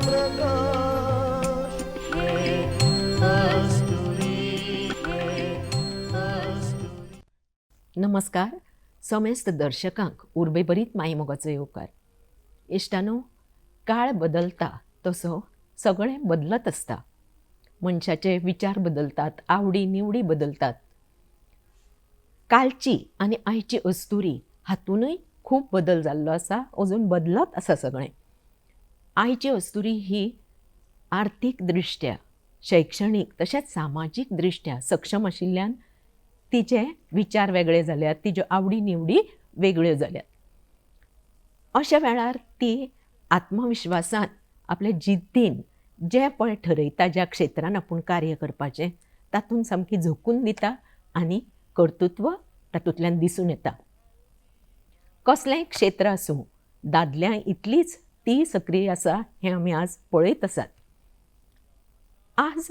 प्रकाश हे कस्तुरी नमस्कार समेस्त दर्शकांक उर्बे बरीत मायमोगाचो येवकार. इश्टानो, काळ बदलता तसो सगळें बदलत आसता. मनशाचे विचार बदलतात, आवडी निवडी बदलतात. कालची आनी आयची अस्तुरी हातूनय खूब बदल जाल्लो आसा, अजून बदलत आसा सगळें. आयची अस्तुरी ही आर्थीक दृश्ट्या, शैक्षणीक तशेंच सामाजीक दृश्ट्या सक्षम आशिल्ल्यान तिचे विचार वेगळे जाल्यात, तिच्यो आवडी निवडी वेगळ्यो जाल्यात. अशा वेळार ती आत्मविश्वासान आपल्या जिद्दीन जें पळय ठरयता, ज्या क्षेत्रान आपूण कार्य करपाचें तातूंत सामकी झोकून दिता आनी कर्तृत्व तातूंतल्यान दिसून येता. कसलेंय क्षेत्र आसूं, दादल्यां इतलीच ती सक्रीय आसा हें आमी आज पळयत आसात. आज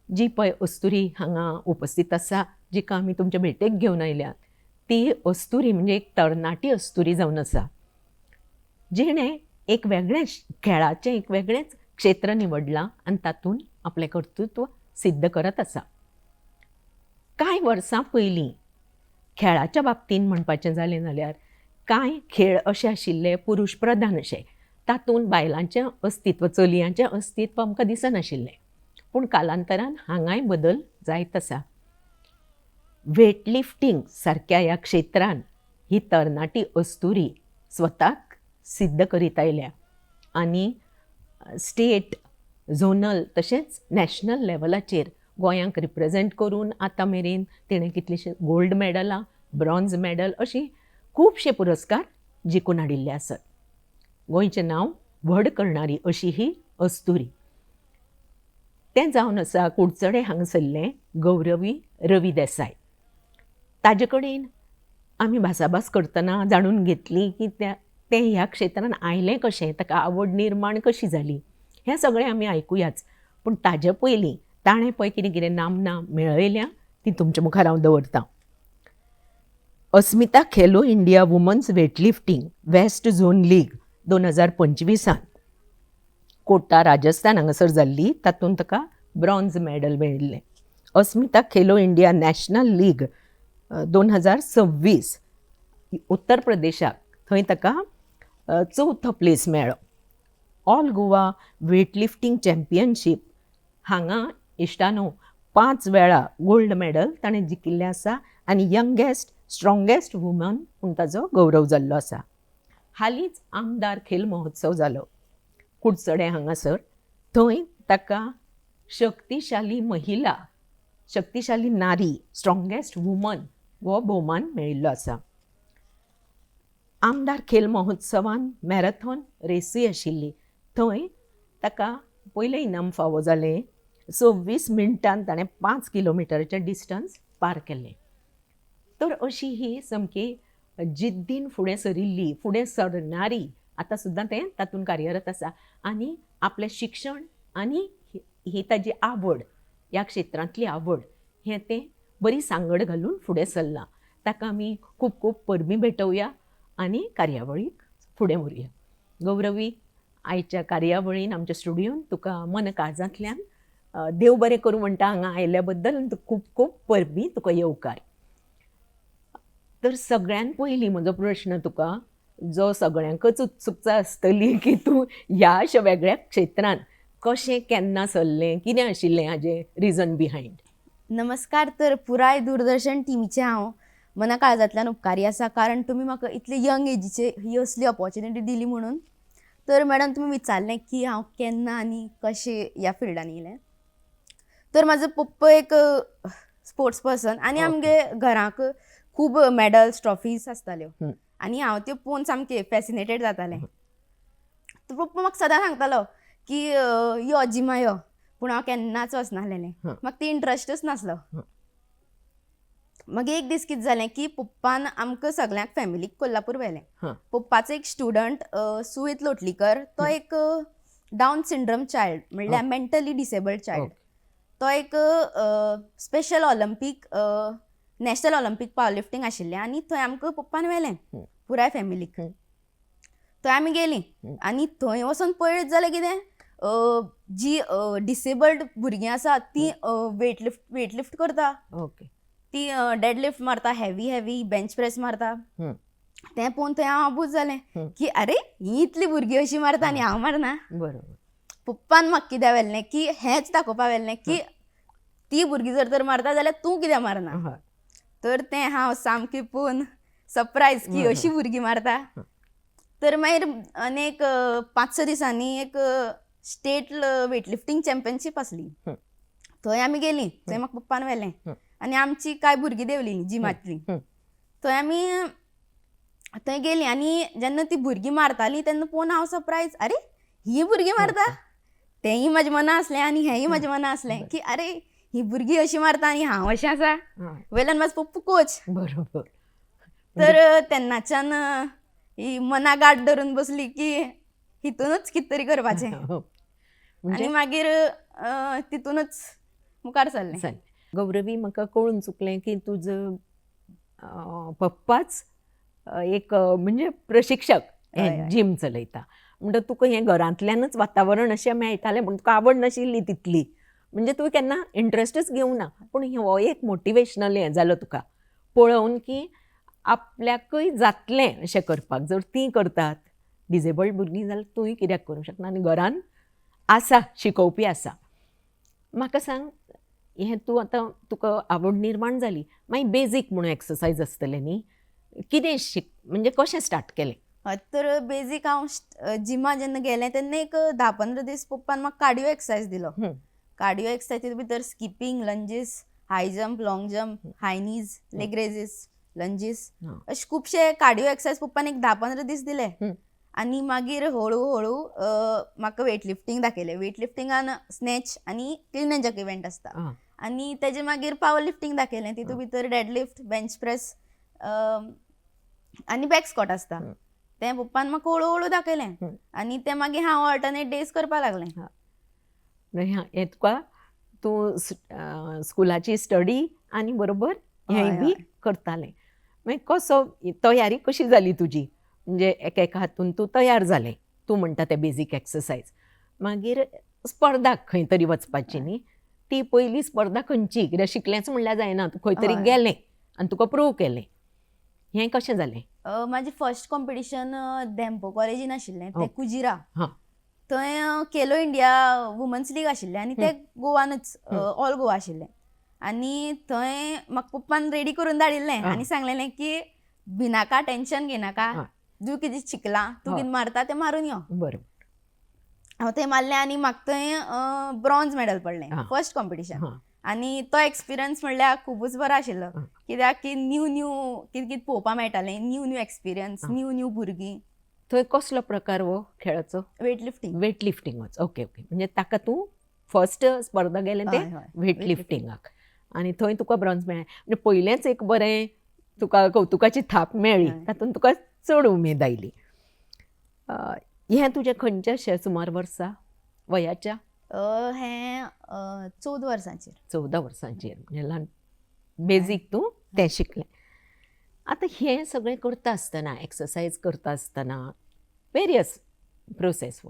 जी पळय अस्तुरी हांगा उपस्थित आसा, जिका आमी तुमचे भेटेक घेवन आयल्यात, ती अस्तुरी म्हणजे एक तरणाटी अस्तुरी जावन आसा. जिणें एक वेगळें खेळाचें एक वेगळेंच क्षेत्र निवडलां आनी तातूंत आपलें कर्तृत्व सिद्ध करत आसा. कांय वर्सां पयलीं खेळाच्या बाबतींत म्हणपाचें जालें जाल्यार कांय खेळ अशे आशिल्ले पुरुश प्रधान अशे, तातूंत बायलांचें अस्तित्व, चलयांचें अस्तित्व आमकां दिसनाशिल्लें. पूण कालांतरान हांगाय बदल जायत आसा. वेट लिफ्टींग सारक्या ह्या क्षेत्रान ही तरणाटी अस्तुरी स्वताक सिद्ध करीत आयल्या आनी स्टेट, झोनल तशेंच नॅशनल लेवलाचेर गोंयांक रिप्रेझेंट करून आतां मेरेन तिणें कितलीशीं गोल्ड मॅडलां, ब्रॉन्झ मॅडल अशीं खुबशे पुरस्कार जिखून हाडिल्ले आसात. गोंयचें नांव व्हड करणारी अशी ही अस्तुरी. तें जावन आसा कुडचडे हांगासरलें गौरवी रवी देसाय. ताजे कडेन आमी भासाभास करतना जाणून घेतली की तें ह्या क्षेत्रान आयलें कशें, ताका आवड निर्माण कशी जाली, हें सगळें आमी आयकुयाच. पूण ताजे पयलीं ताणें पळय कितें कितें नामनां मेळयल्या ती तुमच्या मुखार हांव दवरतां. Asmita Khelo India women's weightlifting west zone league 2025 Kota Rajasthan हांगासर जाल्ली, तातूंत ताका ब्रॉन्झ मॅडल मेळिल्लें. Asmita Khelo India national league 2026 उत्तर प्रदेशाक, थंय ताका 4थो प्लेस मेळ्ळो. ऑल गोवा वेटलिफ्टींग चॅम्पियनशीप हांगा इश्टानो 5 वेळा गोल्ड मॅडल ताणें जिखिल्लें आसा आनी यंगेस्ट स्ट्रॉंगेस्ट वुमन म्हूण ताचो गौरव जाल्लो आसा. हालींच आमदार खेल महोत्सव जालो कुडचडे हांगासर. थंय ताका शक्तिशाली महिला, शक्तिशाली नारी, स्ट्रॉंगेस्ट वुमन हो भोवमान मेळिल्लो आसा. आमदार खेल महोत्सवान मॅरेथॉन रेसूय आशिल्ली. थंय ताका पयलें इनाम फावो जालें. 26 मिनटान ताणें 5 किलोमिटराचें डिस्टन्स पार केलें. तर अशी ही सामकी जिद्दीन फुडें सरिल्ली, फुडें सरणारी आतां सुद्दां तें तातूंत कार्यरत आसा आनी आपलें शिक्षण आनी ही ताजी आवड, ह्या क्षेत्रांतली आवड, हें तें बरी सांगड घालून फुडें सरलां. ताका आमी खूब खूब परबीं भेटोवया आनी कार्यावळीक फुडें व्हरुया. गौरवी, आयच्या कार्यावळीन आमच्या स्टुडियोन तुका मन काळजांतल्यान देव बरें करूं म्हणटा हांगा आयल्या बद्दल आनी खूब खूब परबीं, तुका येवकार. तर सगळ्यान पयलीं म्हजो प्रश्न तुका, जो सगळ्यांकच उत्सुकता आसतली की तूं ह्या अशा वेगळ्या क्षेत्रान कशें केन्ना सरलें, कितें आशिल्लें हाजें रिजन बिहायंड? नमस्कार. तर पुराय दूरदर्शन टीमीचे हांव मना काळजांतल्यान उपकारी आसा, कारण तुमी म्हाका इतले यंग एजीचे ही असली ऑपॉर्च्युनिटी दिली म्हणून. तर मॅडम, तुमी विचारलें की हांव केन्ना आनी कशें ह्या फिल्डान येयलें. तर म्हाजो पप्पा एक स्पोर्ट्स पर्सन आनी आमगे घराक खूब मॅडल्स, ट्रॉफीज आसताल्यो आनी हांव त्यो पळोवन सामकें फॅसिनेटेड जातालें. तर पप्पा म्हाका सदां सांगतालो की यो जिमा यो, पूण हांव केन्नाच वचनाहलेलें. म्हाका ती इंट्रस्टच नासलो. मागीर एक दीस कितें जालें की पप्पान आमकां सगळ्यांक फॅमिलीक कोल्हापूर व्हेलें. पप्पाचो एक स्टुडंट सुवेत लोटलीकर, तो एक डावन सिंड्रोम चायल्ड, म्हणल्यार मेंटली डिसेबल्ड चायल्ड. तो एक special Olympic, national Olympic power lifting आशिल्लें आनी थंय आमकां पप्पान व्हेलें पुराय फॅमिलीक. थंय आमी गेलीं आनी थंय वचून पळयत जाल्यार कितें जी डिसेबल्ड भुरगीं आसा ती वेटलिफ्ट करता, ओके. ती डेडलिफ्ट मारता, हेवी बेंच प्रेस मारता. हं. तें पळोवन थंय हांव अबूज जालें की अरे ही इतली भुरगीं अशी मारता आनी हांव मारना. बरोबर. पप्पान म्हाका कित्याक व्हेल्लें की हेंच दाखोवपा व्हेल्लें की ती भुरगीं जर तर मारता जाल्यार तूं कित्याक मारना. हय. तर तें हांव सामकें पळोवन सरप्रायज की अशी भुरगीं मारता. तर मागीर आनीक 5-6 दिसांनी एक स्टेट वेटलिफ्टिंग चॅम्पियनशीप आसली. थंय आमी गेलीं, थंय म्हाका पप्पान व्हेलें आनी आमची कांय भुरगीं देंवलीं जिमांतलीं. थंय आमी थंय गेलीं आनी जेन्ना ती भुरगीं मारतालीं तेन्ना पळोवन हांव सरप्रायज, अरे ही भुरगीं मारता. तेंय म्हाज्या मना आसलें आनी हेंय म्हाज्या मना आसलें की अरे ही भुरगीं अशी मारता आनी हांव अशें आसा. वयल्यान म्हाजो पप्पा कोच. बरोबर. तर तेन्नाच्यान ही मना गाठ धरून बसली की हितूनच कितें तरी करपाचें. आनी मागीर तितूनच मुखार सरलें. चल गौरवी, म्हाका कळून चुकलें की तुजो पप्पाच एक म्हणजे प्रशिक्षक हें जीम चलयता. म्हणटा तुका हें घरांतल्यानच वातावरण अशें मेळटालें पूण तुका आवड नाशिल्ली तितली, म्हणजे तुवें केन्ना इंट्रस्टच घेवंक ना. पूण हो एक मोटिवेशनल हें जालो तुका पळोवन की आपल्याकय जातलें अशें करपाक. जर तीं करतात डिसेबल्ड भुरगीं जाल्यार तूंय कित्याक करूंक शकना. आनी घरान आसा शिकोवपी आसा. म्हाका सांग, हें तूं आतां तुका आवड निर्माण जाली, मागीर बेजीक म्हणून एक्सरसायज आसतले न्ही, कितें म्हणजे कशें स्टार्ट केलें? तर बेजीक हांव जिमा जेन्ना गेलें तेन्ना एक 10-15 दीस पप्पान म्हाका कार्डिओ एक्सरसायज दिलो. कार्डिओ एक्सरसायजी भितर स्किपींग, लंजीस, हाय जंप, लॉंग जंप, हाय नीज, लेग रेजीस, लंजीस, अशे खुबशे कार्डिओ एक्सरसायज पप्पान एक 10-15 दीस दिले. आनी मागीर हळू हळू म्हाका वेटलिफ्टिंग दाखयलें. वेटलिफ्टिंगान स्नॅच आनी क्लीन एंड जर्क इव्हेंट आसता. आनी तेजे मागीर पावर लिफ्टिंग दाखयलें. तितून भितर डेडलिफ्ट, बेंच प्रेस आनी बॅक स्क्वॉट आसता. तें पप्पान म्हाका हळू हळू दाखयलें आनी तें मागीर हांव ऑल्टरनेट डेज करपाक लागलें. हें तुका तूं स्कुलाची स्टडी आनी बरोबर हेंय बी करतालें. मागीर कसो तयारी कशी जाली तुजी? म्हणजे एका हातून तूं तयार जालें, तूं म्हणटा तें बेजीक एक्सरसायज. मागीर स्पर्धाक खंय तरी वचपाची न्ही, ती पयली स्पर्धा खंयची? कित्याक शिकलेंच म्हणल्यार जायना, तूं खंय तरी गेलें आनी तुका प्रूव केलें. हें कशें जालें? म्हाजें फर्स्ट कॉम्पिटिशन धेंपो कॉलेजीन आशिल्लें, तें कुजिरा. हां. थंय खेलो इंडिया वुमन्स लीग आशिल्लें आनी तें गोवानूच ऑल गोवा आशिल्लें. आनी थंय म्हाका पप्पान रेडी करून धाडिल्लें आनी सांगलेलें की भिनाका, टेन्शन घेनाका, तूं कितें शिकलां, तूं कितें मारता तें मारून यो. बरोबर. हांव थंय मारलें आनी म्हाका थंय ब्रॉन्झ मेडल पडलें फर्स्ट कॉम्पिटिशन. आनी तो एक्सपिरियन्स म्हणल्यार खुबूच बरो आशिल्लो, कित्याक की न्यू कितें कितें पळोवपाक मेळटालें, न्यू एक्सपिरियन्स, न्यू भुरगीं. थंय कसलो प्रकार हो खेळाचो? वेटलिफ्टिंग. वेटलिफ्टिंगच. Okay okay. म्हणजे ताका तूं फर्स्ट स्पर्धा गेलें तें वेटलिफ्टिंगाक आनी थंय तुका ब्रॉन्झ मेळ्ळें. म्हणजे पयलेंच एक बरें तुका कौतुकाची थाप मेळ्ळी, तातूंत तुका चड उमेद आयली. हें तुजें खंयचें सुमार वर्सां वयाच्या? हें 14 वर्सांचेर. 14 वर्सांचेर. म्हणजे ल्हान बेजीक तूं तें शिकलें. आतां हें सगळें करता आसतना, एक्सरसायज करता आसतना वेरियस प्रोसेस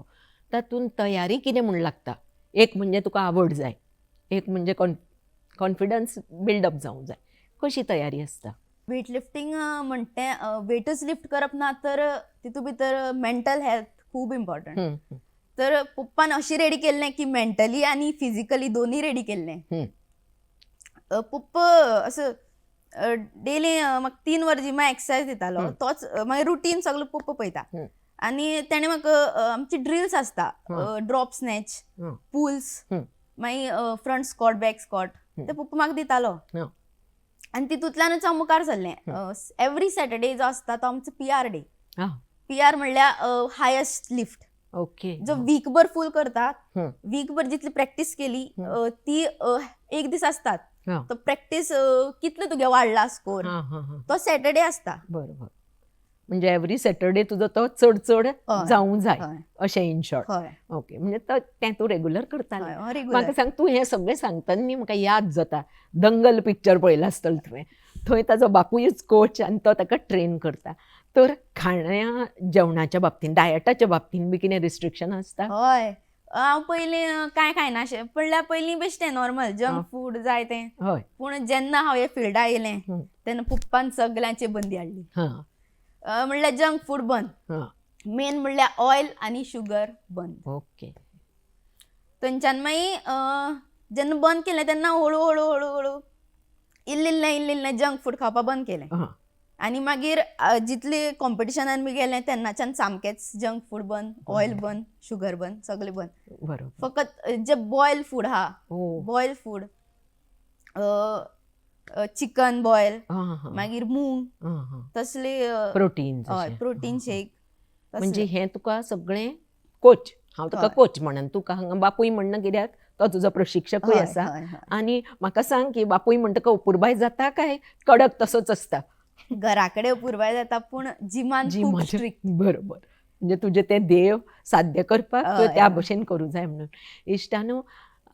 तातूंत तयारी कितें म्हूण लागता? एक म्हणजे तुका आवड जाय, एक म्हणजे कॉन्फिडन्स बिल्डअप जावंक जाय. कशी तयारी आसता? वेटलिफ्टिंग म्हणटे वेटच लिफ्ट करप ना, तर तितून भितर मेंटल हेल्थ खूब इम्पॉर्टंट. तर पप्पान अशी रेडी केल्लें की मेंटली आनी फिजिकली दोनूय रेडी केल्लें. पप्पा असो डेली म्हाका 3 वर जिमा एक्सरसायज दितालो. तोच मागीर रुटीन सगळो पप्पा पळयता. आनी ताणें म्हाका आमची ड्रिल्स आसता, ड्रॉप स्नॅच, पुल्स, मागीर फ्रंट स्क्वॉट, बॅक स्क्वॉट, ते पप्पा म्हाका दितालो. आनी तितूंतल्यानूच हांव मुखार सरलें. एवरी सॅटर्डे जो आसता तो आमचो PR डे. PR म्हणल्यार हायस्ट लिफ्ट. ओके. जो वीकभर फूल करतात, वीकभर जितली प्रॅक्टीस केली ती एक दीस आसतात. तो प्रॅक्टीस कितलो तुगे वाडला स्कोर तो सॅटर्डे आसता. बरोबर. म्हणजे एवरी सॅटर्डे तुजो तो चड चड जावंक जाय अशें इन शॉर्ट. ओके. म्हणजे तें तूं रेगुलर करतालें. म्हाका सांग, तूं हें सगळें सांगतना न्ही म्हाका याद जाता दंगल पिक्चर पळयलां आसतलें तुवें. थंय ताजो बापूयच कोच आनी तो ताका ट्रेन करता. तर खाण्या जेवणाच्या बाबतींत, डायटाच्या बाबतींत बी कितें रिस्ट्रिक्शन आसता? हय, हांव पयलीं कांय खायना अशें म्हणल्यार पयलीं बेश्टें नॉर्मल जंक फूड जाय तें. हय. पूण जेन्ना हांव हे फिल्डा येयलें हं. तेन्ना पप्पान सगल्यांचेर बंदी हाडली. हां. म्हणल्यार जंक फूड बंद, हां. मेन म्हणल्यार ऑयल आनी शुगर बंद. ओके. थंयच्यान मागीर जेन्ना बंद केलें तेन्ना हळू हळू हळू हळू इल्लें जंक फूड खावपाक बंद केलें. हां. आनी मागीर जितली कॉम्पिटिशनान बी गेलें तेन्नाच्यान सामकेंच जंक फूड बंद, ऑयल बंद, शुगर बंद, सगळें बंद. बरोबर. फकत जे बॉयल फूड आहा, ओ. बॉयल फूड, चिकन बॉयल, हां, हां. मागीर मूंग, हां, हां. तसले प्रोटीन हय प्रोटीन शेक. म्हणजे हें तुका सगळें कोच. हांव तुका हय. कोच म्हणन. तुका हांगा बापूय म्हणना कित्याक तो तुजो प्रशिक्षकूय आसा. आनी म्हाका सांग की बापूय म्हणटका उपुरबाय जाता काय कडक तसोच आसता? घरा कडेन पुरवाय जाता पूण जिमान खूब स्ट्रिक्ट. बरोबर. म्हणजे तुजें तें ध्येय साध्य करपाक तुवें हय, त्या हय. भशेन करूं जाय म्हणून. इश्टानो,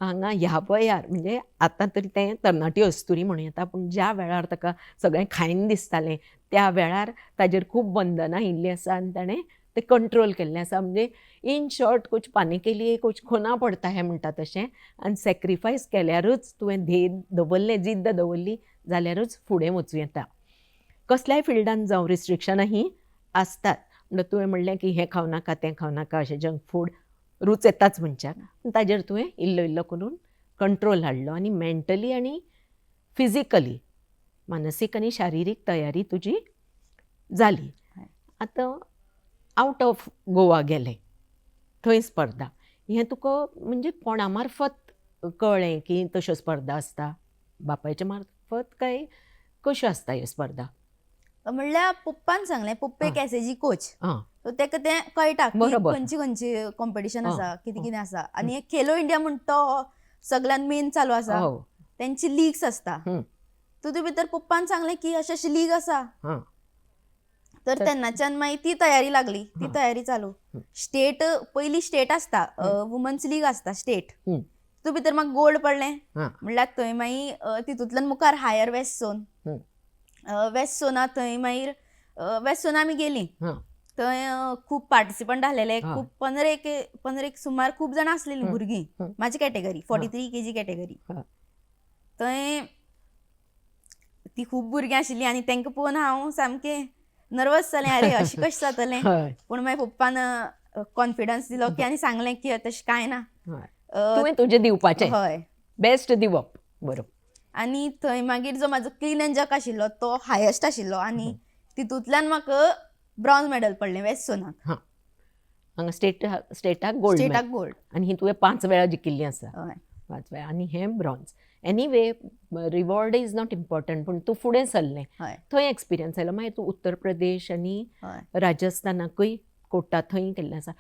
हांगा ह्या वयार म्हणजे आतां तरी तें तरणाटी अस्तुरी म्हणूं येता, पूण ज्या वेळार ताका सगळें खायन दिसतालें त्या वेळार ताजेर खूब बंधनां आयिल्लीं आसा आनी ताणें तें कंट्रोल केल्लें आसा. म्हणजे इन शॉर्ट कुछ पाने के लिए कुछ खोना पडता हें म्हणटा तशें. आनी सॅक्रिफायस केल्यारूच तुवें ध्येय दवरलें, जिद्द दवरली जाल्यारूच फुडें वचूं येता. कसल्याय फिल्डान जावं रिस्ट्रिक्शनां ही आसतात. म्हणल्यार तुवें म्हणलें की हें खावं नाका तें खावं नाका अशें जंक फूड रूच येताच मनशाक. ताजेर तुवें इल्लो इल्लो करून कंट्रोल हाडलो आनी मेंटली आनी फिजिकली, मानसीक आनी शारिरीक तयारी तुजी जाली. आतां आवट ऑफ गोवा गेलें, थंय स्पर्धा. हें तुका म्हणजे कोणा मार्फत कळ्ळें की तश्यो स्पर्धा आसता? बापायच्या मार्फत काय कश्यो आसता ह्यो स्पर्धा? म्हणल्यार पप्पान सांगलें, पप्पेक एसएजी कोच, हां. सो तेका तें कळटा की बरोबर. खंयची कॉम्पिटिशन आसा, हां. कितें आसा. आनी खेलो इंडिया म्हणटा तो सगळ्यान मेन चालू आसा. हो. तेंची लिग्स आसता. हं. तितूंत भितर पप्पान सांगलें की अशी अशी लीग आसा. हां. तर तेन्नाच्यान मागीर ती तयारी लागली, ती तयारी चालू. स्टेट पयलीं स्टेट आसता, वुमन्स लीग आसता स्टेट. हं. तितूंत भितर म्हाका गोल्ड पडलें. हां. म्हणल्यार थंय मागीर तितूंतल्यान मुखार हायर वेस्ट झोन. हं. वेस्ट झोना थंय मागीर वेस्ट झोना आमी गेलीं. हां. थंय खूब पार्टिसिपंट आसलेले, हय. खूब 15 सुमार खूब जाणां आसलेलीं भुरगीं. म्हाजी कॅटेगरी 43 kg कॅटेगरी. हय. थंय ती खूब भुरगीं आशिल्लीं आनी तांकां पळोवन हांव सामकें नर्वस जालें, अरे अशें कशें जातलें. हय. पूण मागीर पप्पान कॉन्फिडन्स दिलो की आनी सांगलें की तशें कांय ना. हय. तुवें तुजें दिवपाचें, हय. बेस्ट दिवप. बरोबर. आनी थंय मागीर जो म्हाजो क्लीन एंड जर्क आशिल्लो तो हायस्ट आशिल्लो आनी तितूंतल्यान म्हाका ब्रॉन्झ मेडल पडलें वेस्ट झोनाक. हां. हांगा स्टेटाक गोल्ड स्टेटाक गोल्ड. आनी ही तुवें 5 वेळा जिखिल्लीं आसा. हय. 5 वेळा आनी हें bronze. Anyway, reward is not important, पूण तूं फुडें सरलें. हय. थंय एक्सपिरियन्स आयलो. मागीर तूं उत्तर प्रदेश आनी हय. राजस्थानाकूय कोटा थंय केल्लें आसा.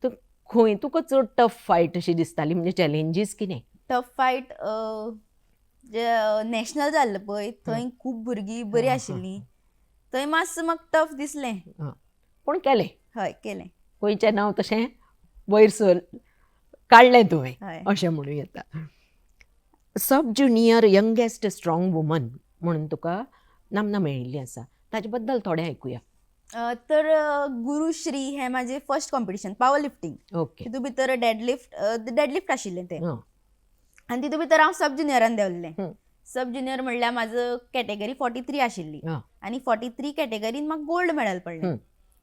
तर खंय तुका चड टफ फायट अशी दिसताली, म्हणजे चॅलेंजीस कितें? टफ फायट जे नॅशनल जाल्लें पळय थंय खूब भुरगीं बरीं आशिल्लीं. थंय मातसो म्हाका टफ दिसलें. हां. पूण केलें. हय केलें. गोंयचें नांव तशें वयर सर काडलें तुवें हय. अशें म्हणूं येता. सब ज्युनियर यंगेस्ट स्ट्रॉंग वुमन म्हणून तुका नामना मेळिल्ली आसा. ताजे बद्दल थोडें आयकुया. तर गुरुश्री हें म्हाजें first competition power lifting. Okay. तितूंत भितर डेडलिफ्ट आशिल्लें तें. हां. आनी तितूंत भितर हांव सब ज्युनियरान देंवल्लें. हं. सब ज्युनियर म्हणल्यार म्हाजो कॅटेगरी 43 आशिल्ली हां. आनी 43 कॅटेगरीन म्हाका गोल्ड मेडल पडलें. हं.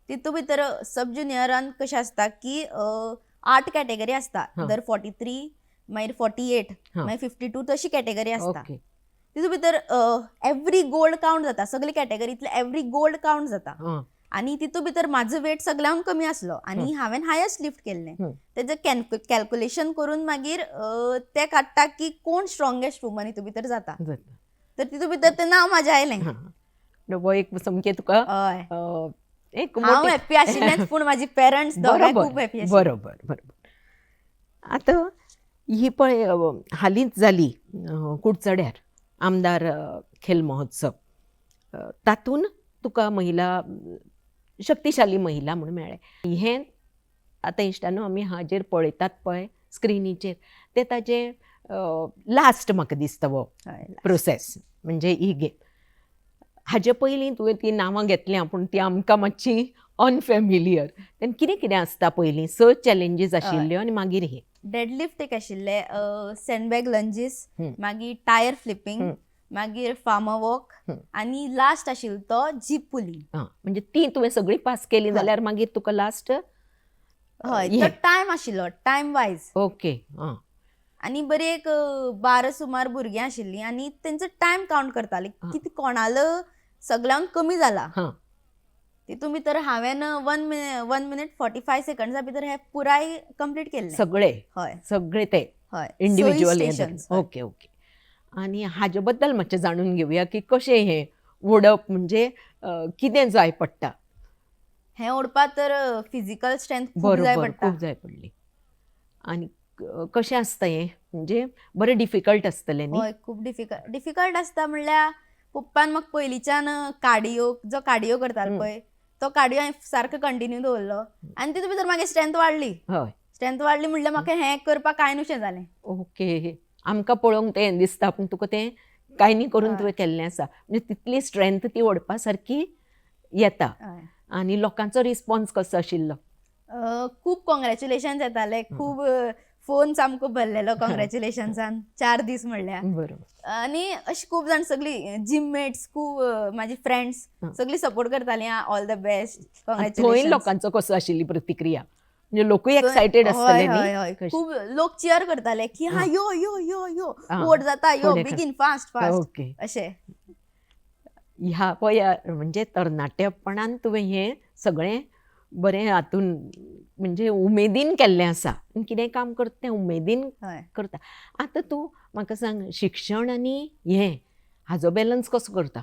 तितूंत भितर सब ज्युनियरान कशें आसता की 8 कॅटेगरी आसता. हां. दर 43 मागीर 48 हां. मागीर 52 तशी कॅटेगरी आसता. ओके. तितूंत भितर एवरी गोल्ड कावंट जाता. सगळे कॅटेगरींतले एवरी गोल्ड कावंट जाता. हां. आनी तितूंत भितर म्हाजो वेट सगळ्यांक कमी आसलो आनी हांवें हायस्ट लिफ्ट केल्लें. हं. तेजें कॅल्क्युलेशन करून मागीर ते काडटा की कोण स्ट्रॉंगेस्ट वुमन हितूंत भितर जाता. जाता. तर तितूंत भितर तें नांव म्हाजें आयलें. हां. हो एक सामकें तुका हय. एक हांव हॅप्पी आशिल्लेंच पूण म्हाजी पेरंट्स दोगांय खूब हॅप्पी आशिल्लीं. बरोबर. बरोबर. आतां ही पळय हालींच जाली कुडचड्यार आमदार खेल महोत्सव. तातूंत तुका महिला शक्तिशाली महिला म्हणून मेळ्ळें. हें आतां इश्टानो आमी हाजेर पळयतात पळय स्क्रिनीचेर तें ताजें लास्ट म्हाका दिसता वो हय. प्रोसेस म्हणजे ही गेम. हाजे पयलीं तुवें ती नांवां घेतल्यां पूण ती आमकां मातशी अनफॅमिलियर. तेन्ना कितें कितें आसता पयलीं? स चॅलेंजीस आशिल्ल्यो आनी मागीर हे. डेडलिफ्ट एक आशिल्ले, सँडबॅग लंजीस, मागीर टायर फ्लिपिंग, मागीर फार्मर वॉक, आनी लास्ट आशिल्लो तो जीप पुलिंग. म्हणजे ती तुवें सगळी पास केली जाल्यार मागीर तुका लास्ट. हय, तो टायम आशिल्लो, टायम वायज. ओके. आनी बरी एक 12 सुमार भुरगीं आशिल्लीं आनी तेंचो टायम कावंट करताले कितें कोणालो सगळ्यांक कमी जाला. तितून भितर हांवें 1 मिनिट 45 सेकंड्सा भितर हे पुराय कंप्लीट केल्लें. सगळे ते हय, इंडिव्हिज्युअल. stations. ओके. आनी हाजे बद्दल मातशें जाणून घेवया की कशें हें ओडप, म्हणजे कितें जाय पडटा. हें ओडपाक तर फिजिकल स्ट्रेंथ खूब जाय बरोबर, पडटा. खूब जाय पडली. आनी कशें आसता हें, म्हणजे बरें डिफिकल्ट आसतलें न्ही? हय, खूब डिफिकल्ट आसता. म्हणल्यार पप्पान म्हाका पयलींच्यान कार्डिओ करतालो पळय, तो कार्डिओ हांवें सारको कंटिन्यू दवरलो आनी तितून भितर मागीर स्ट्रेंथ वाडली. म्हणल्यार म्हाका हें करपाक कांय नुशें जालें. ओके. आमकां पळोवंक तें दिसता, पूण तुका तें कांय न्ही करून तुवें केल्लें आसा. म्हणजे तितली स्ट्रेंथ ती ओडपा सारकी येता. आनी लोकांचो रिस्पॉन्स कसो आशिल्लो? खूब कॉंग्रॅच्युलेशन्स येताले, खूब फोन सामको भरलेलो कॉंग्रॅच्युलेशन्सान 4 दीस म्हणल्यार. बरोबर. आनी अशी खूब जाण सगळीं जिम मेट्स, खूब म्हाजी फ्रेंड्स सगळीं सपोर्ट करतालीं. ऑल द बेस्ट, थंय कॉंग्रॅच्युलेशन्स. लोकांचो कसो आशिल्ली प्रतिक्रिया? म्हणजे लोकूय एक्सायटेड आसतले न्ही? खूब लोक चियर करताले की हा यो यो यो यो वोट जाता, यो बेगीन, फास्ट ओके. अशें. ह्या वया म्हणजे तरणाटेपणान तुवें हें सगळें बरें हातून म्हणजे उमेदीन केल्लें आसा. कितेंय काम करता तें उमेदीन करता. आतां तूं म्हाका सांग, शिक्षण आनी हें हाजो बॅलन्स कसो करता?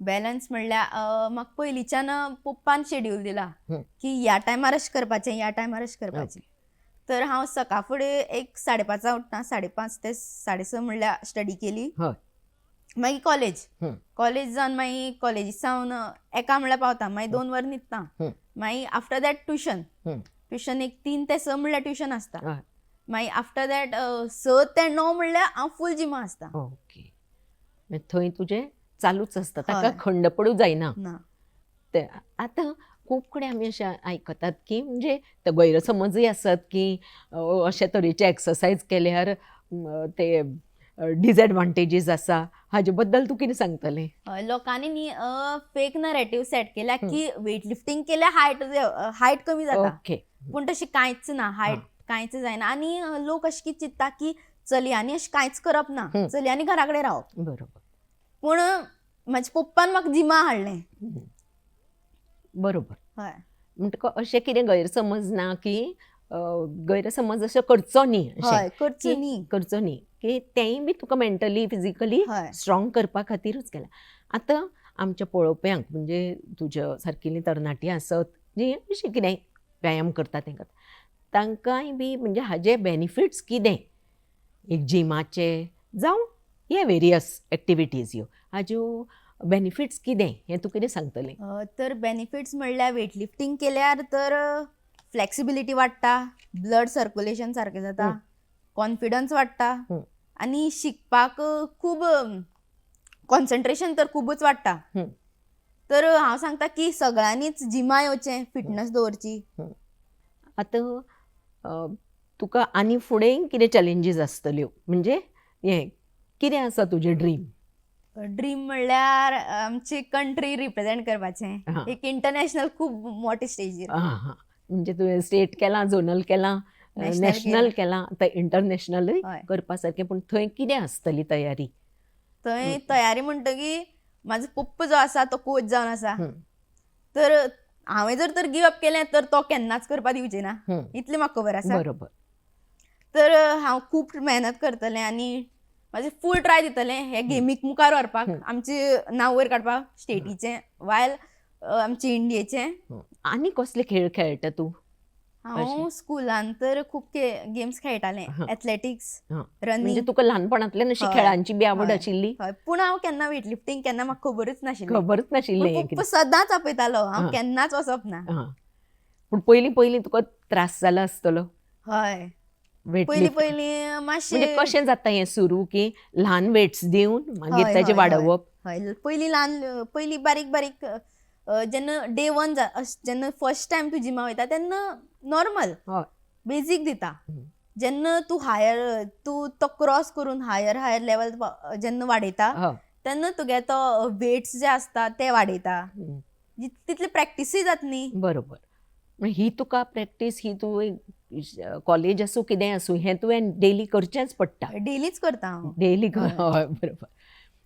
बॅलन्स म्हणल्यार म्हाका पयलींच्यान पप्पान शेड्यूल दिला की ह्या टायमार अशें करपाचें, ह्या टायमार अशें करपाचें. तर हांव सकाळ फुडें एक 5:30 उठना, 5:30 ते 6:30 म्हणल्यार स्टडी केली. मागीर कॉलेज जावन मागीर कॉलेजी सावन एका म्हणल्यार पावता, मागीर 2 वर न्हिदता. मागीर आफ्टर दॅट ट्युशन एक 3 ते 6 म्हणल्यार ट्युशन आसता. मागीर आफ्टर दॅट 6 ते 9 म्हणल्यार हांव फूल जिमा आसता. ओके. थंय तुजें चालूच आसता, ताका खंड पडूं जायना. आतां खूब कडेन आमी अशें आयकतात की म्हणजे ते गैरसमजूय आसत की अशे तरेचे एक्सरसायज केल्यार ते डिसएडवांटेजीस आसा. हाजे बद्दल तूं कितें सांगतलें? लोकांनी न्ही फेक नरेटिव्ह सेट केल्या की वेट लिफ्टिंग केल्यार हायट कमी जाता. पूण तशें कांयच ना, हायट कांयच जायना. आनी लोक अशें कितें चिंतता की चलयांनी अशें कांयच करप ना, चलयांनी घरा कडेन रावप. बरोबर. पूण म्हाज्या पप्पान म्हाका जिमा हाडलें. बरोबर. म्हणटकच अशें कितें गैरसमज ना की गैरसमज अशें करचो न्ही की तेंय बी तुका मेंटली फिजिकली स्ट्रॉंग करपा खातीरूच केला. आतां आमच्या पळोवप्यांक म्हणजे तुज्या सारकिल्लीं तरणाटीं आसत जीं अशीं कितें व्यायाम करता तेंकां, तांकांय बी म्हणजे हाजे बेनिफिट्स कितें, एक जिमाचे जावं हे वेरियस एक्टिविटीज ह्यो, हाज्यो बेनिफिट्स कितें हें तूं कितें सांगतलें? तर बेनिफिट्स म्हणल्यार वेट लिफ्टिंग केल्यार तर फ्लेक्सिबिलिटी वाडटा, ब्लड सर्क्युलेशन सारकें जाता, कॉन्फिडन्स वाडटा आनी शिकपाक खूब कॉन्सन्ट्रेशन तर खूबच वाडटा. तर हांव सांगता की सगळ्यांनीच जिमा येवचें, फिटनस दवरची. आतां तुका आनी फुडें कितें चॅलेंजीस आसतल्यो, म्हणजे हें कितें आसा तुजें ड्रीम? ड्रीम म्हणल्यार आमची कंट्री रिप्रेझेंट करपाचें, एक इंटरनॅशनल खूब मोठे स्टेजीर. म्हणजे तुवें स्टेट केलां, झोनल केलां, नॅशनल केलां, आतां इंटरनॅशनलूय करपा सारकें. पूण थंय कितें आसतली तयारी? थंय तयारी म्हणटकी म्हाजो पप्पा जो आसा तो कोच जावन आसा. तर हांवें जर गिव अप केलें तर तो केन्नाच करपा दिवचें ना, इतलें म्हाका खबर आसा. बरोबर. तर हांव खूब मेहनत करतलें आनी म्हाजें फूल ट्राय दितलें हे गेमीक मुखार व्हरपाक, आमचें नांव वयर काडपाक स्टेटीचें वायल आमचे इंडियेचें. आनी कसले खेळ खेळटा तूं? हांव स्कुलान तर खूब गेम्स खेळटालें, एथलेटिक्स, रनिंग. म्हणजे तुका ल्हानपणांतल्यान अशी खेळांची बी आवड आशिल्ली? पूण हांव केन्ना वेट लिफ्टिंग केन्ना म्हाका खबरूच नाशिल्लें. पप्पा सदांच आपयतालो, हांव केन्नाच वचप ना. पूण पयलीं तुका त्रास जालो आसतलो? हय, पयलीं मातशें. म्हणजे कशें जाता हें सुरू की ल्हान वेट्स दिवन मागीर ताजें वाडवप? हय, पयलीं बारीक बारीक जेन्ना डे 1 जेन्ना फर्स्ट टायम तूं जिमा वयता तेन्ना नॉर्मल हय बेजीक दिता. हम्म. जेन्ना तूं तो क्रॉस करून हायर लेवल जेन्ना वाडयता हय तेन्ना तुगे तो वेट्स जे आसता ते वाडयता. हम्म. तितली प्रॅक्टिसूय जाता न्ही. बरोबर. म्हणजे ही तुका प्रॅक्टीस ही तुवें कॉलेज आसूं कितेंय आसूं हें तुवें डेली करचेंच पडटा. डेलीच करता हांव. डेली हय बरोबर.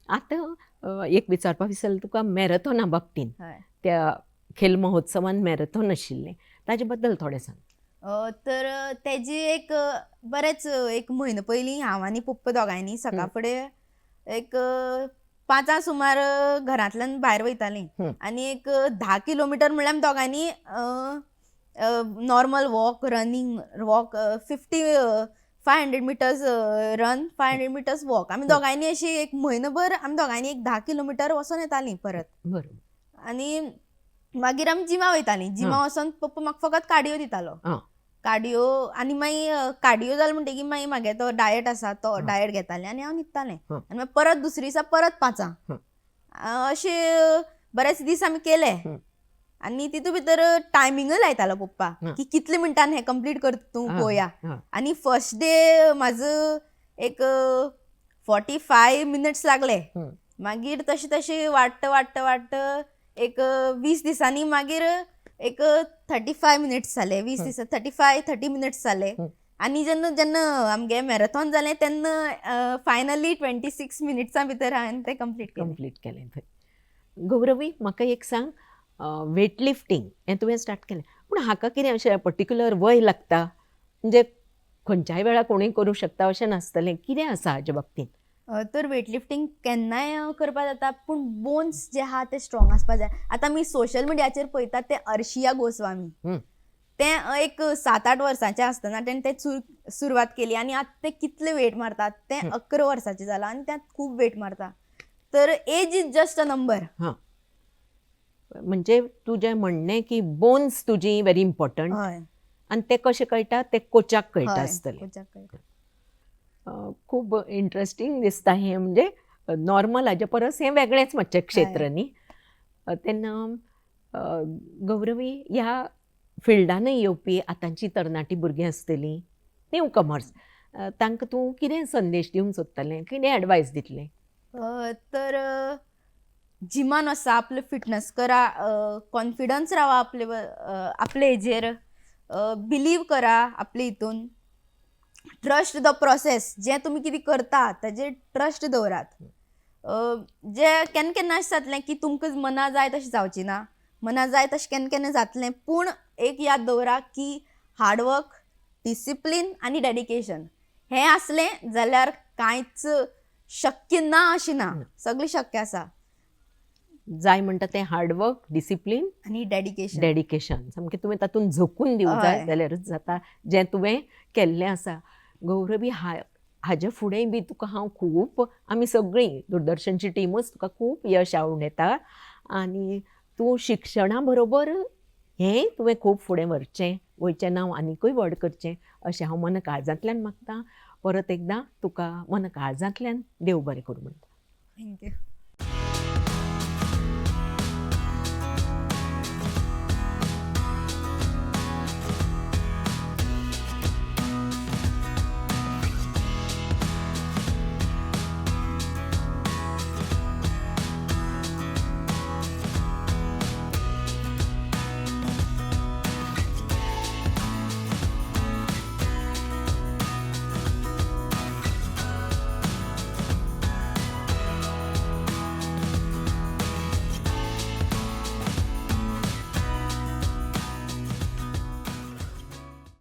आतां एक विचारपाक विसरलें तुका मॅरेथॉना बाबतींत हय. त्या खेल महोत्सवान मॅरेथॉन आशिल्लें ताजे बद्दल थोडें सांग. तर तेजी एक बरेच एक म्हयनो पयलीं हांव आनी पप्पा दोगांयनी सकाळ फुडें एक 5 सुमार घरांतल्यान भायर वयतालीं आनी एक 10 किलोमिटर म्हणल्यार आमी दोगांयनी normal running walk 500 metres run 500 metres walk आमी दोगांयनी अशी एक म्हयनोभर आमी दोगांयनी एक 10 किलोमिटर वचोन येतालीं परत. बरोबर. आनी मागीर आमी जिमा वयतालीं. जिमा वचोन पप्पा म्हाका फकत कार्डिओ दितालो. कार्डिओ आनी मागीर कार्डिओ जालो म्हणटकीर मागीर म्हागे तो डायट आसा तो डायट घेतालें आनी हांव न्हिदतालें. आनी मागीर परत दुसरे दिसा परत 5 अशे बरेच दीस आमी केले. आनी तितूंत भितर टायमिंगूय लायतालो पप्पा की कितले मिनटान हें कंप्लीट करता तूं पळोवया. आनी फर्स्ट डे म्हाजो एक 45 मिनिट्स लागले. मागीर तशें तशें वाडटा एक 20 दिसांनी मागीर एक 35 मिनिट्स जाले. 20 दिसा 30 मिनिट्स जाले. आनी जेन्ना आमगे मॅरेथॉन जालें तेन्ना फायनली 26 मिनिट्सां भितर हांवें तें कंप्लीट केलें. गौरवी म्हाका एक सांग वेट लिफ्टींग हें तुवें स्टार्ट केलें पूण हाका कितें अशें पर्टिक्युलर वय लागता म्हणजे खंयच्याय वेळार कोणूय करूं शकता अशें नासतलें कितें आसा हाच्या बाबतींत. तर वेट लिफ्टींग केन्नाय करपा जाता पूण बोन्स जे आहा ते स्ट्रॉंग आसपा जाय. आतां आमी सोशल मिडियाचेर पळयतात ते अर्शिया गोस्वामी तें एक 7-8 वर्सांचें आसतना तेणें तें सुरवात केली आनी आतां ते कितले वेट मारतात तें 11 वर्साचें जालां आनी त्यात खूब वेट मारता. तर age is just a number. म्हणजे तुजें म्हणणें की बोन्स तुजी व्हेरी इम्पॉर्टंट आनी ते कशें कळटा ते कोचाक कळटा आसतलें. खूब इंट्रस्टींग दिसता हें म्हणजे नॉर्मल हाजे परस हें वेगळेंच मातशें क्षेत्र न्ही. तेन्ना गौरवी ह्या फिल्डानूय येवपी आतांची तरणाटी भुरगीं आसतलीं न्यू कमर्स तांकां तूं कितें संदेश दिवंक सोदतलें कितें एडवायस दितलें. तर जिमान वचा आपले फिटनस करा कॉन्फिडन्स रावा आपले हेजेर बिलीव करा आपले हितून ट्रस्ट द प्रोसेस जें तुमी कितें करता ताजेर ट्रस्ट दवरात. जें केन्ना केन्ना अशें जातलें की तुमकां मना जाय तशें जावचें ना. मना जाय तशें केन्ना केन्ना जातलें पूण एक याद दवरा की हार्डवर्क डिसिप्लीन आनी डेडिकेशन हें आसलें जाल्यार कांयच शक्य ना अशें ना. सगळें शक्य आसा. जाय म्हणटा तें हार्डवर्क डिसिप्लीन आनी डेडिकेशन सामकें तुवें तातूंत झोकून दिवंक जाय जाल्यारूच जाता जें तुवें केल्लें आसा. गौरवी हाजे फुडेंय बी तुका हांव खूब आमी सगळीं दूरदर्शनची टिमूच तुका खूब यश आवून येता आनी तूं शिक्षणा बरोबर हेंय तुवें खूब फुडें व्हरचें गोंयचें नांव आनिकूय व्हड करचें अशें हांव मन काळजांतल्यान मागतां. परत एकदां तुका मन काळजांतल्यान देव बरें करूं म्हणटा. थँक्यू.